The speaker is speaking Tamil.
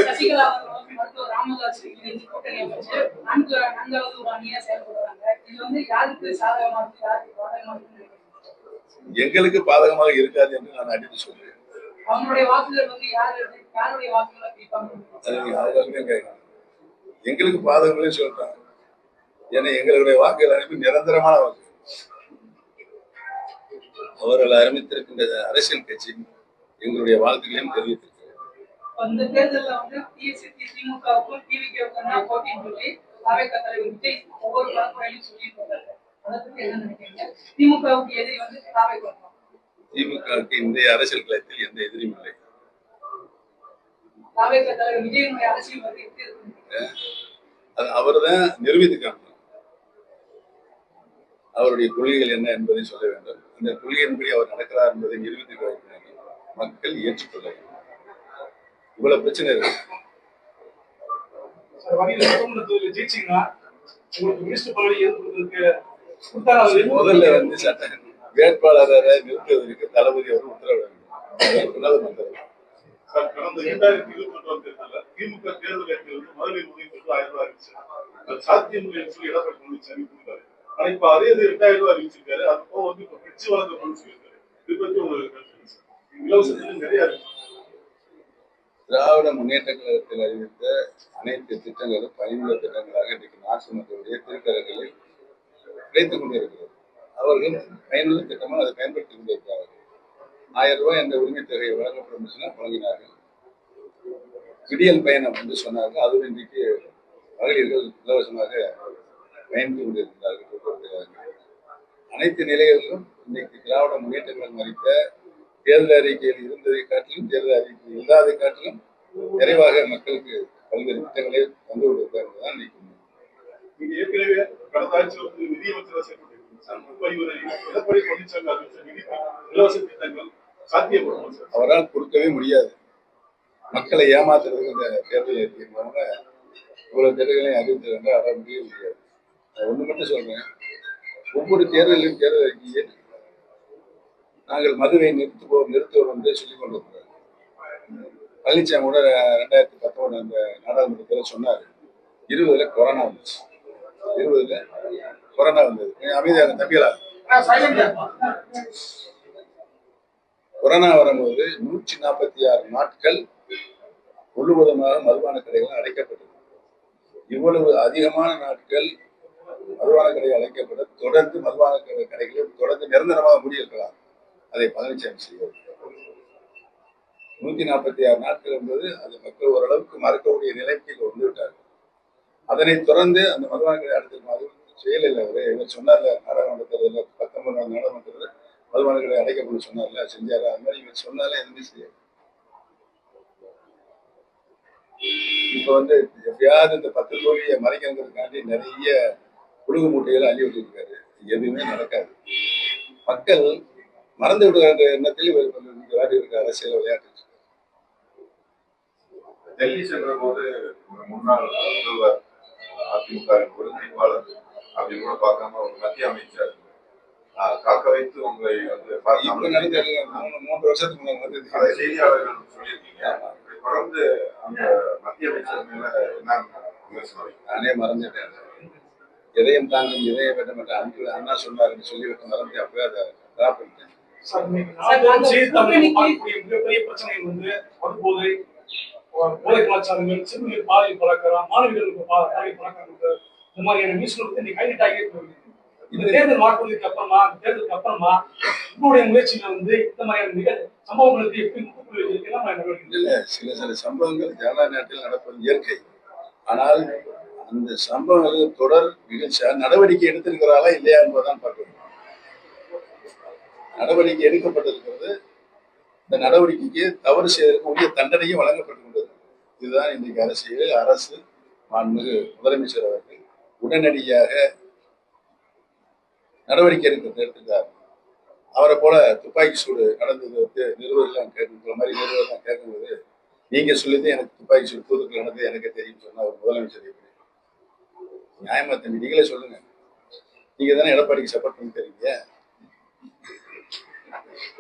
சசிகலா மருத்துவர் ராமதாஸ் கூட்டணி அமைச்சு நான்காவது ஒரு அணியா செயல்படுறாங்க. இது வந்து யாருக்கு சாதகமா இருக்கு, யாருக்கு பாதகமா இருக்கு? எங்களுக்கு பாதகமாக இருக்காது என்று நான் அடித்து சொல்றேன். அவங்களுடைய வாக்குகள் வந்து யாருடைய வாக்குகளை கேட்பாங்க? எங்களுக்கு பாதகங்களே சொல்றாங்க. ஏன்னா எங்களுடைய வாக்குகள் அனுப்பி நிரந்தரமான வாக்கு. அவர்கள் ஆரம்பித்திருக்கின்ற அரசியல் கட்சி எங்களுடைய வாழ்த்துக்களையும் தெரிவித்திருக்கிறது. இந்த தேர்தலில் வந்து திமுகவுக்கும் டிவிகேவுக்கும் தான் போட்டின்னு சொல்லி அவைக்க தலைவர் விஜய் ஒவ்வொரு பரப்புரையிலும் சொல்லியிருக்காங்க. அதை பத்தி என்ன நினைக்கிறீங்க? திமுகவுக்கு எதிரி வந்து அவைக்க. திமுகவுக்கு இந்திய அரசியல் களத்தில் எந்த எதிரியும் இல்லை. அவைக்க தலைவர் விஜயனுடைய அரசியல் வந்து எப்படி இருக்கு? அது அவர் தான் நிரூபித்து காட்டணும். அவருடைய கொள்கைகள் என்ன என்பதை சொல்ல வேண்டும். அந்த கொள்கையின்படி அவர் நடக்கிறார் என்பதை நிரூபித்து காட்ட மக்கள் ஏற்றுக்கொள்ள வேண்டும். இவ்வளவு பிரச்சனை இருக்கு. முதல்ல வந்து சட்ட வேட்பாளரை நிறுத்துவதற்கு தளபதி அவர் உத்தரவிட கடந்த 2021 தேர்தலில் திமுக தேர்தல் அறிக்கையில் மகளிர் உதவி 1000 ரூபாய் அறிவிச்சாரு. சாத்தியமில்லை சொல்லி எடப்பாடி பழனிசாமி கொடுத்தாரு. ஆனா இப்ப அதே 2000 ரூபாய் அறிவிச்சிருக்காரு. அது போக வந்து இப்ப பிச்சு வழங்க சொல்லியிருக்காரு. இது பத்தி உங்களுக்கு இலவச நிறைய இருக்கு. திராவிட முன்னேற்ற கழகத்தில் அறிவித்த அனைத்து திட்டங்களும் பயனுள்ள திட்டங்களாக இன்றைக்கு நாட்டு மக்களுடைய திருக்கரங்களில் கிடைத்துக் கொண்டிருக்கிறது. அவர்கள் பயனுள்ள திட்டமாக அதை பயன்படுத்திக் கொண்டிருக்கிறார்கள். 1000 ரூபாய் என்ற உரிமை தொகையை வழங்கப்படும் வழங்கினார்கள். விடியல் பயணம் என்று சொன்னார்கள். அதுவும் இன்றைக்கு மகளிர்கள் இலவசமாக பயணித்துக் கொண்டிருக்கிறார்கள். அனைத்து நிலைகளிலும் இன்னைக்கு திராவிட முன்னேற்ற கழகம் அறிவித்த தேர்தல் அறிக்கையில் இருந்ததை காட்டிலும் தேர்தல் அறிக்கையில் இல்லாத காட்டிலும் நிறைவாக மக்களுக்கு பல்வேறு திட்டங்களை தந்து கொண்டிருக்கிறார்கள். நீங்க ஏற்கனவே கடந்த ஆட்சி வந்து நிதியமைச்சராக எடப்பாடி பழனிசாமி அறிவித்த இலவச திட்டங்கள் சாத்தியப்படும். அவரால் கொடுக்கவே முடியாது. மக்களை ஏமாத்துறதுக்கு இந்த தேர்தல் அறிக்கை மூலமாக இவ்வளவு திட்டங்களையும் அறிவித்திருந்தால் அவரால் முடிய முடியாது. ஒண்ணு மட்டும் சொல்றேன், ஒவ்வொரு தேர்தலிலும் தேர்தல் அறிக்கையை நாங்கள் மதுவை நிறுத்துவோம் என்று சொல்லிக் கொண்டிருக்கிறார். பழனிசாமி கூட 2019 அந்த நாடாளுமன்றத்தில் சொன்னார். 20 கொரோனா வந்துச்சு. 20 கொரோனா வந்தது. அமைதியாக தம்பிகளா, கொரோனா வரும்போது 146 நாட்கள் முழுவதுமாக மதுபான கடைகள் அடைக்கப்பட்டது. இவ்வளவு அதிகமான நாட்கள் மதுபான கடைகள் அடைக்கப்பட தொடர்ந்து மதுபான கடைகளில் தொடர்ந்து நிரந்தரமாக மூடியிருக்கலாம். அதை பழனிசாமி செய்வார். 146 நாட்கள் என்பது அது மக்கள் ஓரளவுக்கு மறக்கக்கூடிய நிலைக்கு வந்துவிட்டார்கள். அதனை தொடர்ந்து அந்த மதுபான கடை அடுத்த செயலில் இவர் சொன்னார்ல, நாடாளுமன்றத்தில் 19 நாடாளுமன்றத்தில் மதுபான கடை அடைக்கப்படும் சொன்னார்ல, செஞ்சாரு. அது மாதிரி இவர் சொன்னாலே எதுவுமே செய்யாது. இப்ப வந்து எப்படியாவது இந்த 10 கோடியை மறைக்கிறதுக்காண்டி நிறைய புழுகு மூட்டைகளை அள்ளி விட்டுருக்காரு. எதுவுமே நடக்காது. மக்கள் மறந்து விடுகிற எண்ணத்தில் இருக்க அரசியல் விளையாட்டு. டெல்லி சென்ற போது முன்னாள் முதல்வர் அதிமுக ஒருங்கிணைப்பாளர் அப்படி கூட பார்க்காம ஒரு மத்திய அமைச்சர் காக்க வைத்து உங்களை வந்து 3 வருஷத்துக்கு முன்னாடி செய்தியாளர்கள் சொல்லியிருக்கீங்க. தொடர்ந்து அந்த மத்திய அமைச்சர் மேல என்ன விமர்சனம்? நானே மறந்துட்டேன். எதையும் தாங்கும் இதயம் வேண்டும் என்ற அன்பு அண்ணா சொன்னார் சொல்லிவிட்டு மறந்து அப்பவே அதை டிராப் பண்ணிட்டேன். மிகப்பெரிய பிரச்சனை வந்து மதுபோதை, போதை கலாச்சாரங்கள், சிறுநீர் பாலியல் பழக்கம், மாணவிகளுக்கு பாலியல் பழக்கம், இந்த மாதிரியான நியூஸ்கள் வந்து இன்னைக்கு ஹைலைட் ஆகியே போகுது. இந்த தேர்தல் மாற்றுவதற்கு அப்புறமா, தேர்தலுக்கு அப்புறமா உங்களுடைய முயற்சியில வந்து இந்த மாதிரியான சம்பவங்களுக்கு எப்படி முற்றுப்புள்ளி வைக்கலாம்? இல்ல, சில சம்பவங்கள் ஜனநாயக நாட்டில் நடப்பது இயற்கை. ஆனால் அந்த சம்பவங்கள் தொடர் நிகழ்ச்சியா நடவடிக்கை எடுத்திருக்கிறாரா இல்லையா என்பதுதான் பார்க்கணும். நடவடிக்கை எடுக்கப்பட்டிருக்கிறது. இந்த நடவடிக்கைக்கு தவறு செய்வதற்கு உரிய தண்டனையும் வழங்கப்பட்டு கொண்டது. இதுதான் இன்றைக்கு அரசியல். அரசு மாண்புமிகு முதலமைச்சர் அவர்கள் உடனடியாக நடவடிக்கை எடுத்திருக்கார். அவரை போல துப்பாக்கி சூடு நடந்தது நிறுவனம் கேட்கும்போது நீங்க சொல்லிதான் எனக்கு துப்பாக்கி சூடு தூத்துக்குள்ள நடந்தது எனக்கு தெரியும் சொன்னா ஒரு முதலமைச்சர் எப்படி நியாயமா தம்பி? நீங்களே சொல்லுங்க. நீங்க தானே எடப்பாடிக்கு சப்போர்ட் பண்ணி தரீங்க.